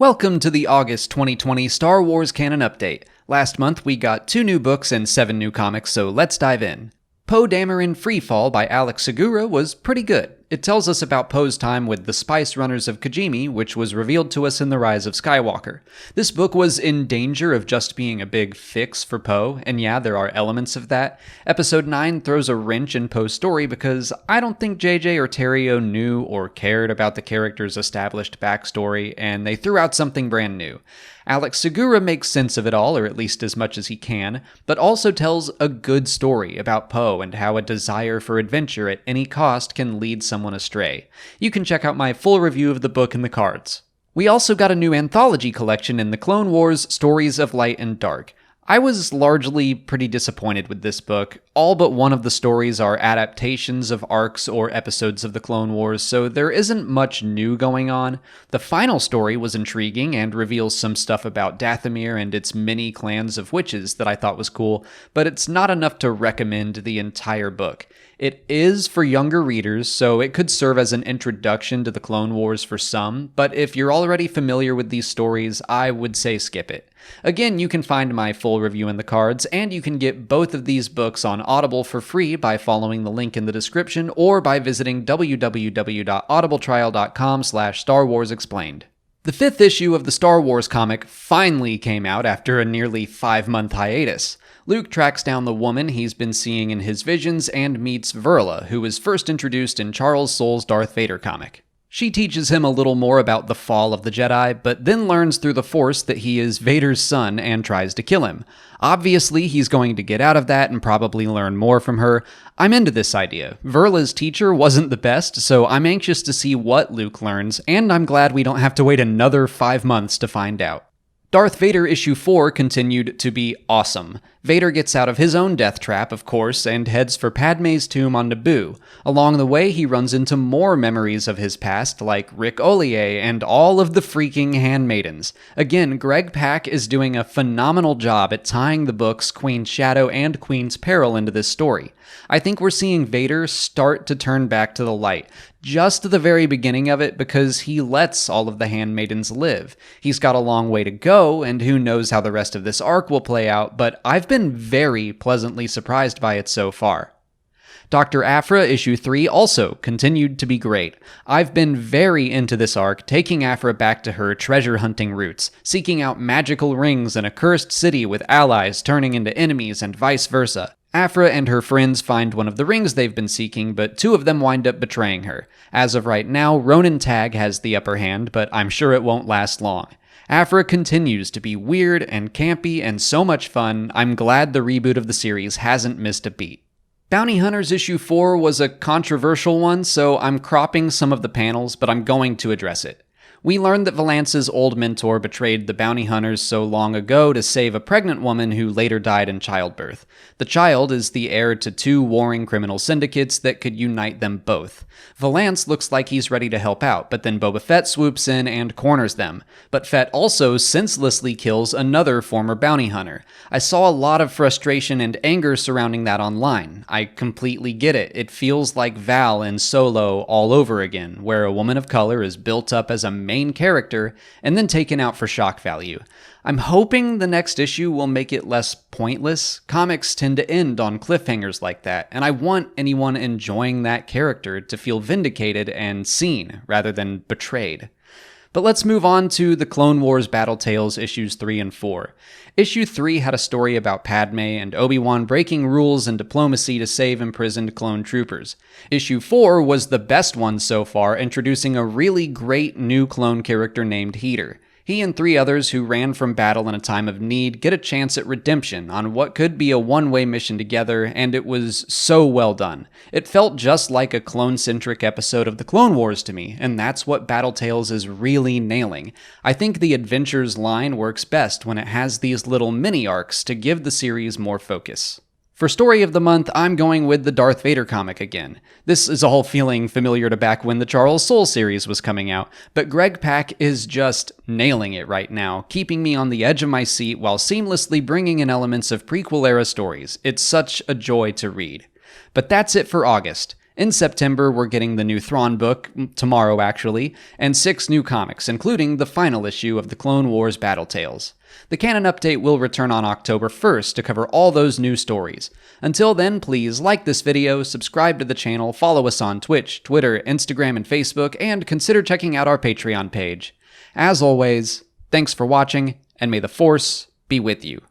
Welcome to the August 2020 Star Wars Canon Update. Last month we got 2 new books and 7 new comics, so let's dive in. Poe Dameron Freefall by Alex Segura was pretty good. It tells us about Poe's time with the Spice Runners of Kijimi, which was revealed to us in The Rise of Skywalker. This book was in danger of just being a big fix for Poe, and yeah, there are elements of that. Episode 9 throws a wrench in Poe's story because I don't think JJ or Terrio knew or cared about the character's established backstory, and they threw out something brand new. Alex Segura makes sense of it all, or at least as much as he can, but also tells a good story about Poe and how a desire for adventure at any cost can lead someone astray. You can check out my full review of the book in the cards. We also got a new anthology collection in the Clone Wars Stories of Light and Dark. I was largely pretty disappointed with this book. All but one of the stories are adaptations of arcs or episodes of the Clone Wars, so there isn't much new going on. The final story was intriguing and reveals some stuff about Dathomir and its many clans of witches that I thought was cool, but it's not enough to recommend the entire book. It is for younger readers, so it could serve as an introduction to the Clone Wars for some, but if you're already familiar with these stories, I would say skip it. Again, you can find my full review in the cards, and you can get both of these books on Audible for free by following the link in the description or by visiting www.audibletrial.com/Star Wars Explained. The 5th issue of the Star Wars comic finally came out after a nearly 5-month hiatus. Luke tracks down the woman he's been seeing in his visions and meets Verla, who was first introduced in Charles Soule's Darth Vader comic. She teaches him a little more about the fall of the Jedi, but then learns through the Force that he is Vader's son and tries to kill him. Obviously, he's going to get out of that and probably learn more from her. I'm into this idea. Verla's teacher wasn't the best, so I'm anxious to see what Luke learns, and I'm glad we don't have to wait another 5 months to find out. Darth Vader issue 4 continued to be awesome. Vader gets out of his own death trap, of course, and heads for Padmé's tomb on Naboo. Along the way, he runs into more memories of his past, like Rick Ollier and all of the freaking handmaidens. Again, Greg Pak is doing a phenomenal job at tying the books Queen's Shadow and Queen's Peril into this story. I think we're seeing Vader start to turn back to the light, just the very beginning of it, because he lets all of the handmaidens live. He's got a long way to go, and who knows how the rest of this arc will play out, but I've been very pleasantly surprised by it so far. Dr. Aphra issue 3 also continued to be great. I've been very into this arc, taking Aphra back to her treasure hunting roots, seeking out magical rings in a cursed city with allies turning into enemies and vice versa. Aphra and her friends find one of the rings they've been seeking, but 2 of them wind up betraying her. As of right now, Ronan Tag has the upper hand, but I'm sure it won't last long. Aphra continues to be weird and campy and so much fun. I'm glad the reboot of the series hasn't missed a beat. Bounty Hunters issue 4 was a controversial one, so I'm cropping some of the panels, but I'm going to address it. We learned that Valance's old mentor betrayed the bounty hunters so long ago to save a pregnant woman who later died in childbirth. The child is the heir to 2 warring criminal syndicates that could unite them both. Valance looks like he's ready to help out, but then Boba Fett swoops in and corners them. But Fett also senselessly kills another former bounty hunter. I saw a lot of frustration and anger surrounding that online. I completely get it. It feels like Val in Solo all over again, where a woman of color is built up as a main character and then taken out for shock value. I'm hoping the next issue will make it less pointless. Comics tend to end on cliffhangers like that, and I want anyone enjoying that character to feel vindicated and seen rather than betrayed. But let's move on to the Clone Wars Battle Tales issues 3 and 4. Issue 3 had a story about Padme and Obi-Wan breaking rules and diplomacy to save imprisoned clone troopers. Issue 4 was the best one so far, introducing a really great new clone character named Heater. He and 3 others who ran from battle in a time of need get a chance at redemption on what could be a one-way mission together, and it was so well done. It felt just like a clone-centric episode of the Clone Wars to me, and that's what Battle Tales is really nailing. I think the Adventures line works best when it has these little mini-arcs to give the series more focus. For Story of the Month, I'm going with the Darth Vader comic again. This is all feeling familiar to back when the Charles Soule series was coming out, but Greg Pak is just nailing it right now, keeping me on the edge of my seat while seamlessly bringing in elements of prequel-era stories. It's such a joy to read. But that's it for August. In September, we're getting the new Thrawn book, tomorrow actually, and 6 new comics, including the final issue of the Clone Wars Battle Tales. The Canon update will return on October 1st to cover all those new stories. Until then, please like this video, subscribe to the channel, follow us on Twitch, Twitter, Instagram, and Facebook, and consider checking out our Patreon page. As always, thanks for watching, and may the Force be with you.